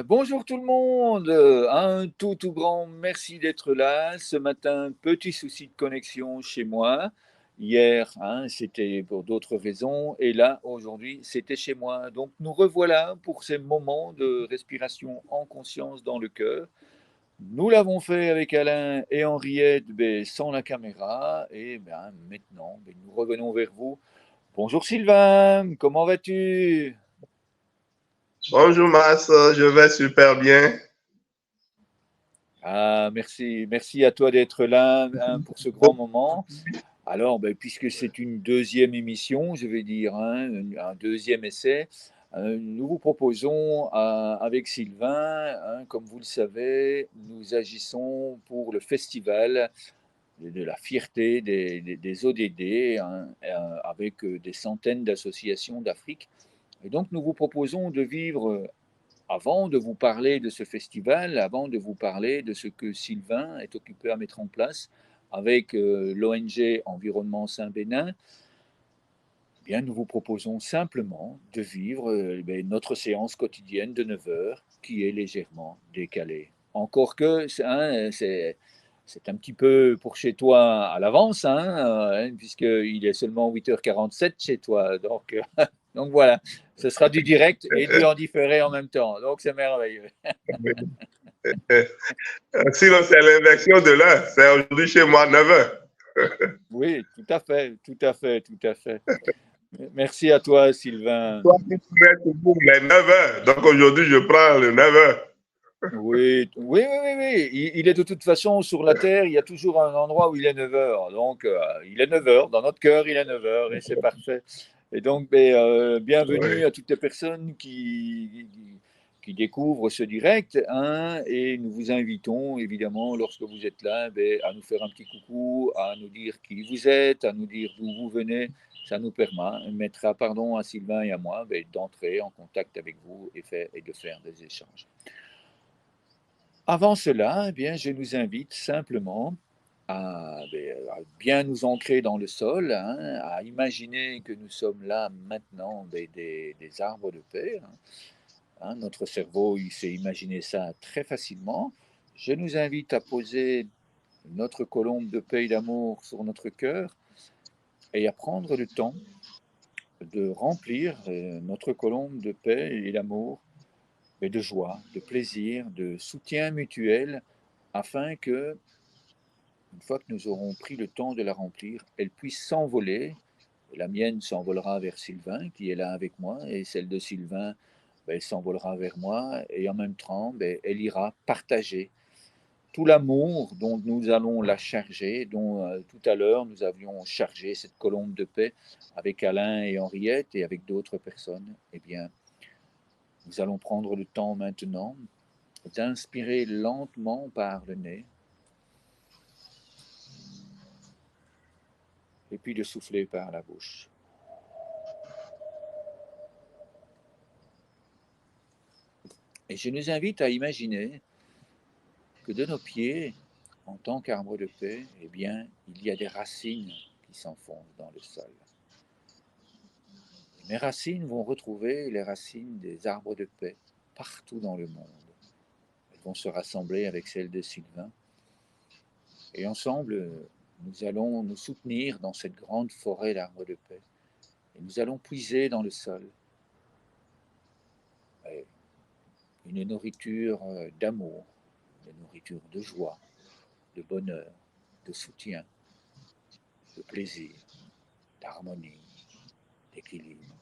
Bonjour tout le monde, un tout grand merci d'être là. Ce matin, petit souci de connexion chez moi. Hier, c'était pour d'autres raisons, et là, aujourd'hui, c'était chez moi. Donc nous revoilà pour ces moments de respiration en conscience dans le cœur. Nous l'avons fait avec Alain et Henriette, ben, sans la caméra, et ben, maintenant, ben, nous revenons vers vous. Bonjour Sylvain, comment vas-tu? Bonjour Mars, je vais super bien. Merci, merci à toi d'être là pour ce grand moment. Alors, ben, puisque c'est une deuxième émission, je vais dire, un deuxième essai, nous vous proposons avec Sylvain, comme vous le savez, nous agissons pour le festival de la fierté des ODD, avec des centaines d'associations d'Afrique. Et donc, nous vous proposons de vivre avant de vous parler de ce festival, avant de vous parler de ce que Sylvain est occupé à mettre en place avec l'ONG Environnement Saint-Bénin, eh bien, nous vous proposons simplement de vivre notre séance quotidienne de 9 heures qui est légèrement décalée. Encore que c'est un petit peu pour chez toi à l'avance, puisqu'il est seulement 8h47 chez toi. Donc voilà, ce sera du direct et du en différé en même temps. Donc c'est merveilleux. Sinon, c'est l'inversion de l'heure. C'est aujourd'hui chez moi 9 heures. Oui, tout à fait, tout à fait, tout à fait. Merci à toi, Sylvain. Toi, tu pourrais toujours les 9 heures. Donc aujourd'hui, je prends le 9 heures. Oui, oui, oui, oui, oui. Il est de toute façon sur la Terre, il y a toujours un endroit où il est 9 heures. Donc, il est 9 heures. Dans notre cœur, il est 9 heures et c'est parfait. Et donc, bienvenue Oui. à toutes les personnes qui découvrent ce direct. Et nous vous invitons, évidemment, lorsque vous êtes là, à nous faire un petit coucou, à nous dire qui vous êtes, à nous dire d'où vous venez. Ça nous permettra, pardon, à Sylvain et à moi, d'entrer en contact avec vous et de faire des échanges. Avant cela, eh bien, je nous invite simplement à bien nous ancrer dans le sol, à imaginer que nous sommes là maintenant des arbres de paix. Notre cerveau, il sait imaginer ça très facilement. Je nous invite à poser notre colombe de paix et d'amour sur notre cœur et à prendre le temps de remplir notre colombe de paix et d'amour, et de joie, de plaisir, de soutien mutuel, afin que une fois que nous aurons pris le temps de la remplir, elle puisse s'envoler. La mienne s'envolera vers Sylvain, qui est là avec moi, et celle de Sylvain, elle s'envolera vers moi, et en même temps, elle ira partager tout l'amour dont nous allons la charger, dont tout à l'heure nous avions chargé cette colombe de paix avec Alain et Henriette et avec d'autres personnes. Eh bien, nous allons prendre le temps maintenant d'inspirer lentement par le nez, et puis de souffler par la bouche. Et je nous invite à imaginer que de nos pieds, en tant qu'arbre de paix, eh bien, il y a des racines qui s'enfoncent dans le sol. Et mes racines vont retrouver les racines des arbres de paix partout dans le monde. Elles vont se rassembler avec celles de Sylvain. Et ensemble, nous allons nous soutenir dans cette grande forêt d'arbres de paix. Et nous allons puiser dans le sol une nourriture d'amour, une nourriture de joie, de bonheur, de soutien, de plaisir, d'harmonie, d'équilibre.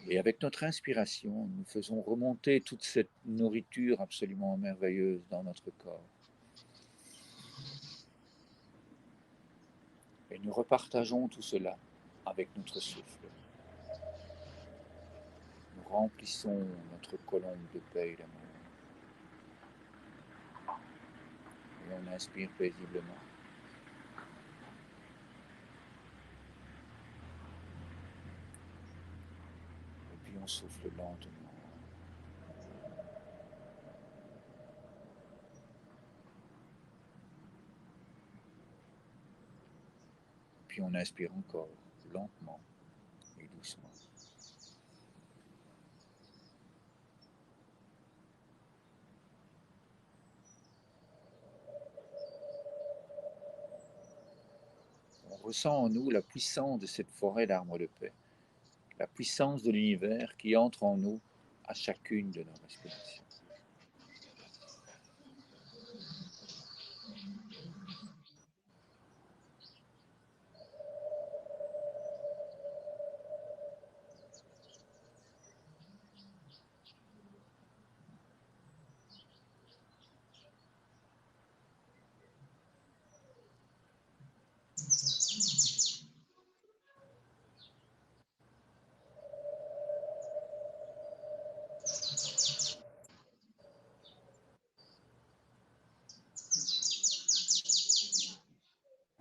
Et avec notre inspiration, nous faisons remonter toute cette nourriture absolument merveilleuse dans notre corps. Et nous repartageons tout cela avec notre souffle. Nous remplissons notre colombe de paix et d'amour. Et on inspire paisiblement. Et puis on souffle lentement. Puis on inspire encore lentement et ressent en nous la puissance de cette forêt d'arbres de paix, la puissance de l'univers qui entre en nous à chacune de nos respirations.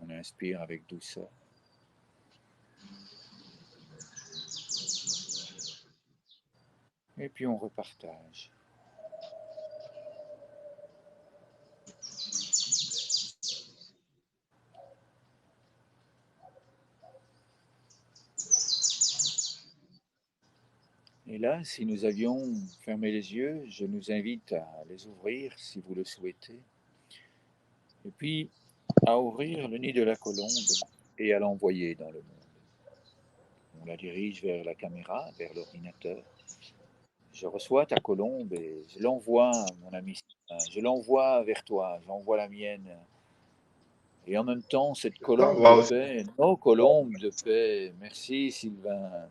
On inspire avec douceur. Et puis on repartage. Et là, si nous avions fermé les yeux, je nous invite à les ouvrir si vous le souhaitez. Et puis à ouvrir le nid de la colombe et à l'envoyer dans le monde. On la dirige vers la caméra, vers l'ordinateur. Je reçois ta colombe et je l'envoie, mon ami. Je l'envoie vers toi, j'envoie la mienne. Et en même temps, cette Je colombe t'envoie de aussi. paix, nos colombes de paix, merci Sylvain,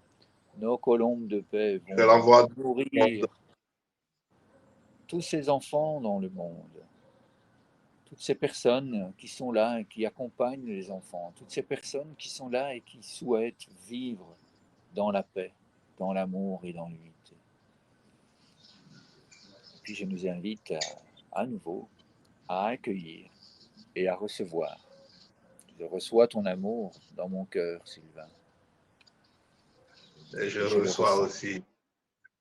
nos colombes de paix Je vont l'envoie. nourrir tous ces enfants dans le monde, toutes ces personnes qui sont là et qui accompagnent les enfants, toutes ces personnes qui sont là et qui souhaitent vivre dans la paix, dans l'amour et dans l'unité. Puis je nous invite à nouveau à accueillir et à recevoir. Je reçois ton amour dans mon cœur, Sylvain. Et je Et je le reçois ressens. aussi.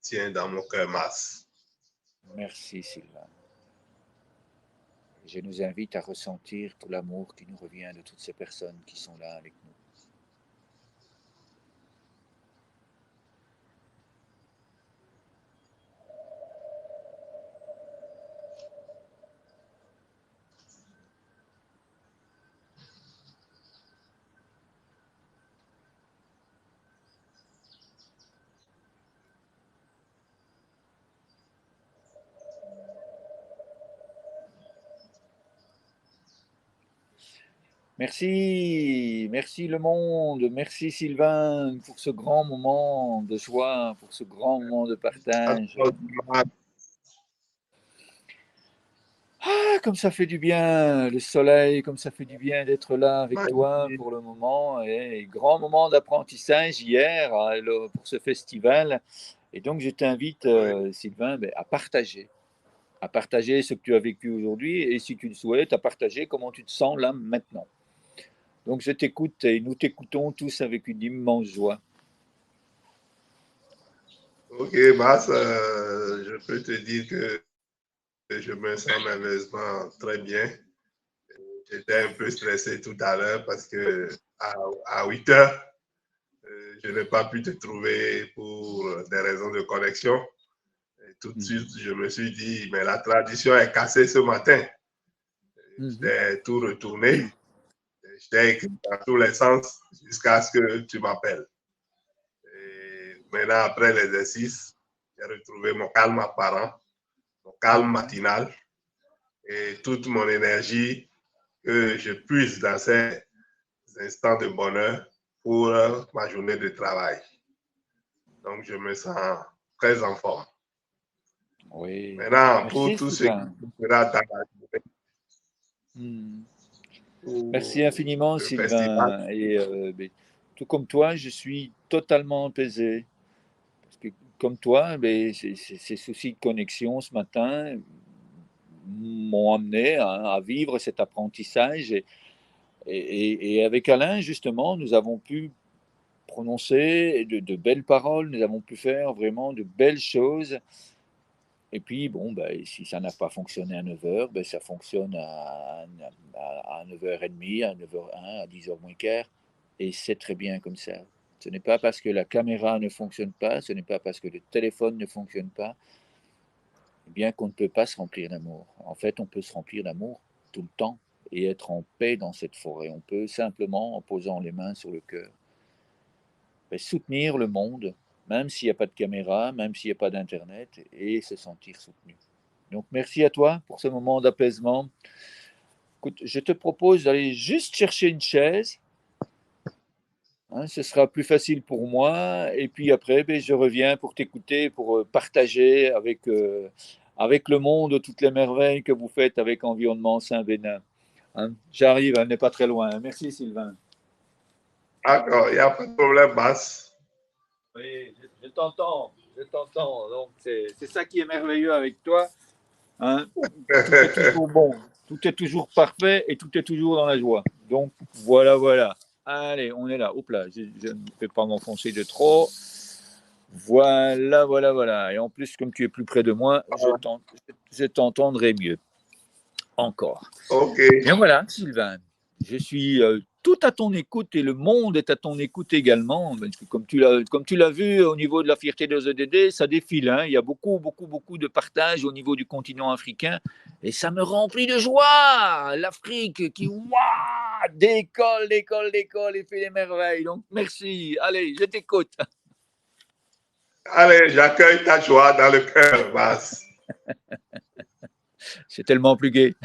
Tiens dans mon cœur, Mars. Merci, Sylvain. Je nous invite à ressentir tout l'amour qui nous revient de toutes ces personnes qui sont là avec nous. Merci, merci le monde, merci Sylvain pour ce grand moment de joie, pour ce grand moment de partage. Ah, comme ça fait du bien, le soleil, comme ça fait du bien d'être là avec toi pour le moment. Et grand moment d'apprentissage hier pour ce festival. Et donc je t'invite, Sylvain, à partager ce que tu as vécu aujourd'hui et si tu le souhaites, à partager comment tu te sens là maintenant. Donc je t'écoute et nous t'écoutons tous avec une immense joie. Ok, Mars, je peux te dire que je me sens malheureusement très bien. J'étais un peu stressé tout à l'heure parce que à 8 heures, je n'ai pas pu te trouver pour des raisons de connexion. Et tout de suite, je me suis dit, mais la tradition est cassée ce matin. J'étais tout retourné. J'étais écrit dans tous les sens jusqu'à ce que tu m'appelles. Et maintenant, après l'exercice, j'ai retrouvé mon calme apparent, mon calme matinal et toute mon énergie que je puise dans ces instants de bonheur pour ma journée de travail. Donc, je me sens très en forme. Oui. Maintenant, pour Merci tout ce qui Sylvain. sera dans la Hmm. Merci pour infiniment le festival, Sylvain. Et tout comme toi, je suis totalement apaisé. Parce que comme toi, ces soucis de connexion ce matin m'ont amené à vivre cet apprentissage. Et avec Alain, justement, nous avons pu prononcer de belles paroles, nous avons pu faire vraiment de belles choses. Et puis, bon, si ça n'a pas fonctionné à 9h, ça fonctionne à 9h30, à 9h01, à 10h moins quart. Et c'est très bien comme ça. Ce n'est pas parce que la caméra ne fonctionne pas, ce n'est pas parce que le téléphone ne fonctionne pas, eh bien qu'on ne peut pas se remplir d'amour. En fait, on peut se remplir d'amour tout le temps et être en paix dans cette forêt. On peut simplement, en posant les mains sur le cœur, soutenir le monde, même s'il n'y a pas de caméra, même s'il n'y a pas d'Internet, et se sentir soutenu. Donc merci à toi pour ce moment d'apaisement. Écoute, je te propose d'aller juste chercher une chaise. Hein, ce sera plus facile pour moi. Et puis après, je reviens pour t'écouter, pour partager avec le monde toutes les merveilles que vous faites avec Environnement Saint-Bénin. Hein, j'arrive, elle n'est pas très loin. Merci Sylvain. D'accord, il n'y a pas de problème, Bass. Oui, je t'entends, je t'entends. Donc c'est ça qui est merveilleux avec toi. Hein, tout est toujours bon, tout est toujours parfait et tout est toujours dans la joie. Donc voilà, voilà. Allez, on est là. Hop là, je ne vais pas m'enfoncer de trop. Voilà, voilà, voilà. Et en plus, comme tu es plus près de moi, je t'entendrai mieux. Encore. OK. Bien voilà, Sylvain. Je suis tout à ton écoute et le monde est à ton écoute également. Comme tu l'as vu au niveau de la fierté des EDD, ça défile. Hein. Il y a beaucoup, beaucoup, beaucoup de partage au niveau du continent africain et ça me remplit de joie. L'Afrique qui décolle, décolle, décolle et fait des merveilles. Donc merci. Allez, je t'écoute. Allez, j'accueille ta joie dans le cœur, Bass. C'est tellement plus gai.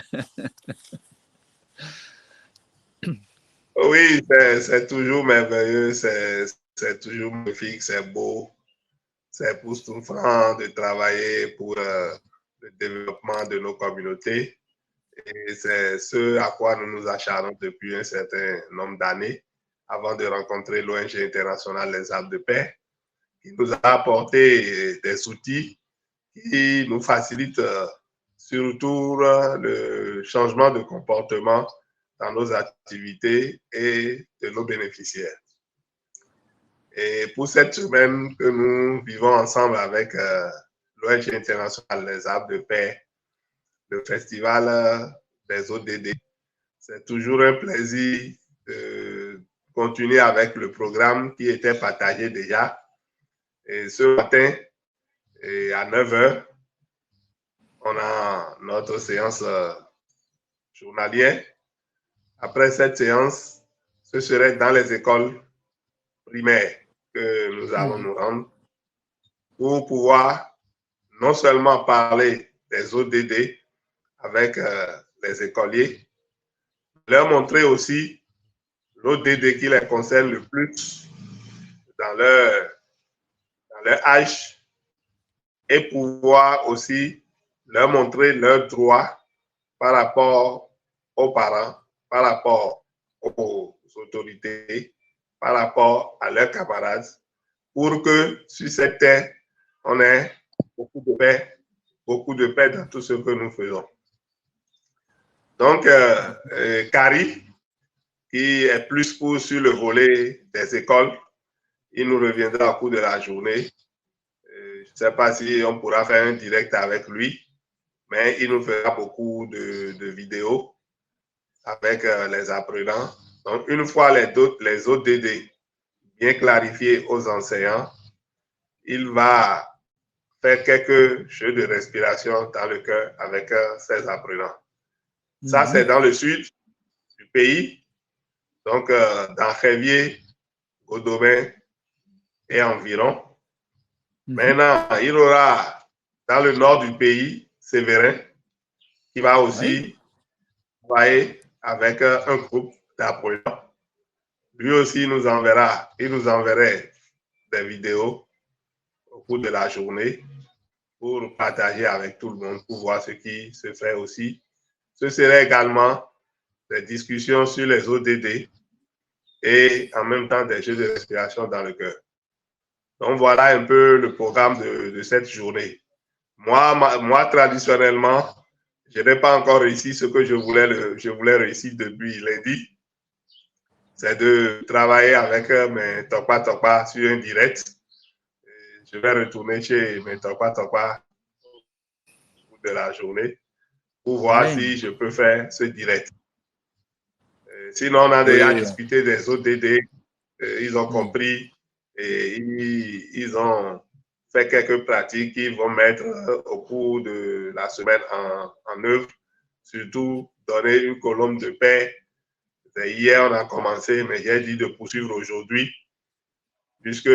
Oui, c'est toujours merveilleux, c'est toujours magnifique, c'est beau, c'est époustouflant de travailler pour le développement de nos communautés. Et c'est ce à quoi nous nous acharnons depuis un certain nombre d'années avant de rencontrer l'ONG internationale Les Arbres de Paix, qui nous a apporté des outils qui nous facilitent surtout le changement de comportement dans nos activités et de nos bénéficiaires. Et pour cette semaine que nous vivons ensemble avec l'ONG internationale Les Arbres de Paix, le festival des ODD, c'est toujours un plaisir de continuer avec le programme qui était partagé déjà. Et ce matin, à 9 h, on a notre séance journalière. Après cette séance, ce serait dans les écoles primaires que nous allons nous rendre pour pouvoir non seulement parler des ODD avec les écoliers, leur montrer aussi l'ODD qui les concerne le plus dans leur âge et pouvoir aussi leur montrer leurs droits par rapport aux parents, par rapport aux autorités, par rapport à leurs camarades, pour que sur cette terre, on ait beaucoup de paix dans tout ce que nous faisons. Donc, Kari, qui est plus sur le volet des écoles, il nous reviendra au cours de la journée. Je ne sais pas si on pourra faire un direct avec lui, mais il nous fera beaucoup de vidéos avec les apprenants. Donc, une fois les ODD bien clarifiés aux enseignants, il va faire quelques jeux de respiration dans le cœur avec ses apprenants. Ça, c'est dans le sud du pays, donc dans Révier, Godomé et environ. Maintenant, il y aura dans le nord du pays, Séverin, qui va aussi travailler avec un groupe d'apprenants. Lui aussi il nous enverrait des vidéos au cours de la journée pour partager avec tout le monde, pour voir ce qui se fait aussi. Ce serait également des discussions sur les ODD et en même temps des jeux de respiration dans le cœur. Donc voilà un peu le programme de cette journée. Moi, traditionnellement, je n'ai pas encore réussi ce que je voulais réussir depuis lundi. C'est de travailler avec mes Tokpa sur un direct. Je vais retourner chez mes Tokpa au bout de la journée pour voir si je peux faire ce direct. Sinon, on a déjà discuté des ODD. Ils ont compris et ils ont fait quelques pratiques qu'ils vont mettre au cours de la semaine en œuvre, surtout donner une colombe de paix. Hier, on a commencé, mais j'ai dit de poursuivre aujourd'hui, puisque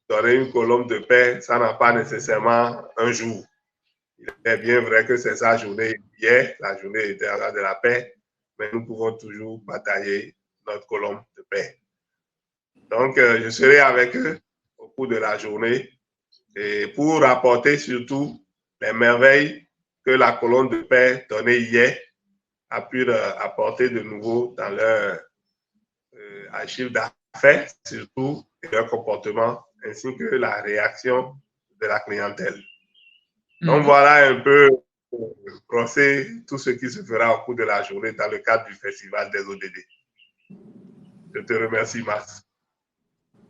donner une colombe de paix, ça n'a pas nécessairement un jour. Il est bien vrai que c'est sa journée hier, la journée internationale de la paix, mais nous pouvons toujours batailler notre colombe de paix. Donc, je serai avec eux au cours de la journée et pour rapporter surtout les merveilles que la colombe de paix donnée hier a pu apporter de nouveau dans leur archive d'affaires, surtout, et leur comportement, ainsi que la réaction de la clientèle. Donc, voilà un peu brosser tout ce qui se fera au cours de la journée dans le cadre du Festival des ODD. Je te remercie, Mars.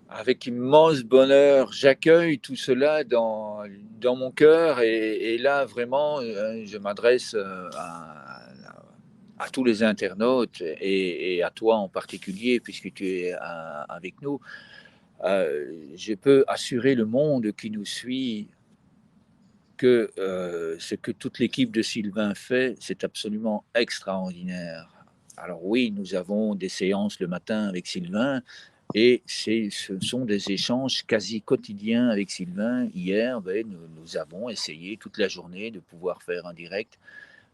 Avec immense bonheur, j'accueille tout cela dans mon cœur et là, vraiment, je m'adresse à tous les internautes et à toi en particulier, puisque tu es avec nous. Je peux assurer le monde qui nous suit que ce que toute l'équipe de Sylvain fait, c'est absolument extraordinaire. Alors oui, nous avons des séances le matin avec Sylvain et ce sont des échanges quasi quotidiens avec Sylvain. Hier, nous avons essayé toute la journée de pouvoir faire un direct.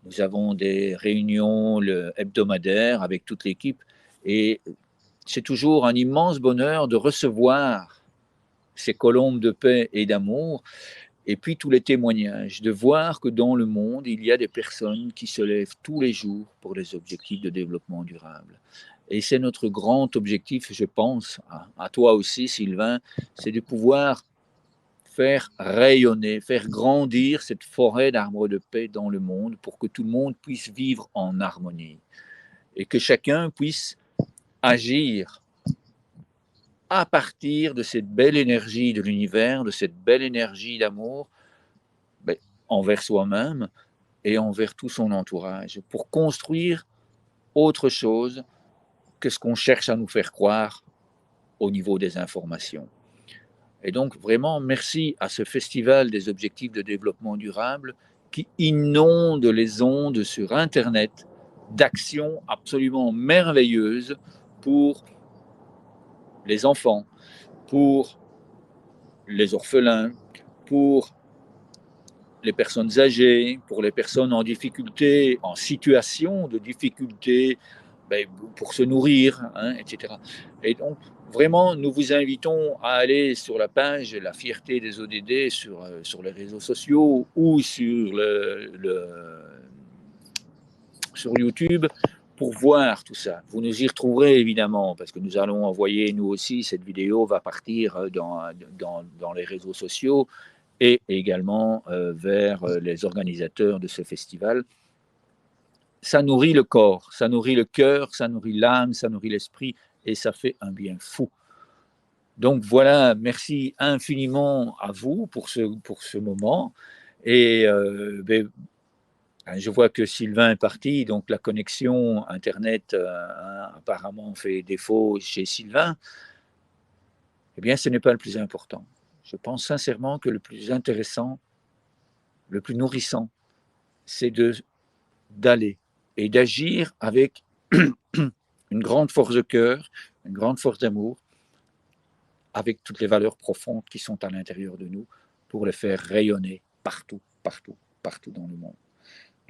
Nous avons des réunions hebdomadaires avec toute l'équipe et c'est toujours un immense bonheur de recevoir ces colombes de paix et d'amour. Et puis tous les témoignages, de voir que dans le monde, il y a des personnes qui se lèvent tous les jours pour les objectifs de développement durable. Et c'est notre grand objectif, je pense, à toi aussi, Sylvain, c'est de pouvoir faire rayonner, faire grandir cette forêt d'arbres de paix dans le monde pour que tout le monde puisse vivre en harmonie et que chacun puisse agir à partir de cette belle énergie de l'univers, de cette belle énergie d'amour, envers soi-même et envers tout son entourage, pour construire autre chose que ce qu'on cherche à nous faire croire au niveau des informations. Et donc, vraiment, merci à ce Festival des objectifs de développement durable qui inonde les ondes sur Internet d'actions absolument merveilleuses pour les enfants, pour les orphelins, pour les personnes âgées, pour les personnes en difficulté, en situation de difficulté, pour se nourrir, etc. Et donc, vraiment, nous vous invitons à aller sur la page La Fierté des ODD sur les réseaux sociaux ou sur YouTube pour voir tout ça. Vous nous y retrouverez évidemment, parce que nous allons envoyer, nous aussi, cette vidéo va partir dans les réseaux sociaux et également vers les organisateurs de ce festival. Ça nourrit le corps, ça nourrit le cœur, ça nourrit l'âme, ça nourrit l'esprit, et ça fait un bien fou. Donc voilà, merci infiniment à vous pour ce moment. Et je vois que Sylvain est parti, donc la connexion Internet apparemment fait défaut chez Sylvain. Eh bien, ce n'est pas le plus important. Je pense sincèrement que le plus intéressant, le plus nourrissant, c'est d'aller et d'agir avec une grande force de cœur, une grande force d'amour, avec toutes les valeurs profondes qui sont à l'intérieur de nous, pour les faire rayonner partout, partout, partout dans le monde.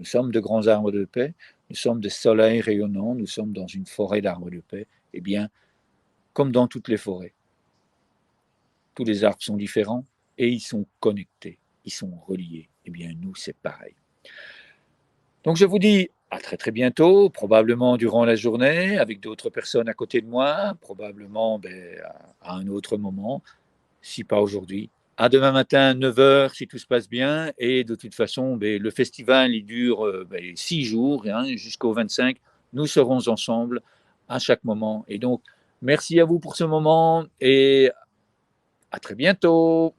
Nous sommes de grands arbres de paix, nous sommes des soleils rayonnants, nous sommes dans une forêt d'arbres de paix. Eh bien, comme dans toutes les forêts, tous les arbres sont différents et ils sont connectés, ils sont reliés. Eh bien, nous, c'est pareil. Donc, je vous dis à très très bientôt, probablement durant la journée, avec d'autres personnes à côté de moi, probablement à un autre moment, si pas aujourd'hui. À demain matin, 9h, si tout se passe bien. Et de toute façon, le festival, il dure 6 jours, jusqu'au 25. Nous serons ensemble à chaque moment. Et donc, merci à vous pour ce moment et à très bientôt.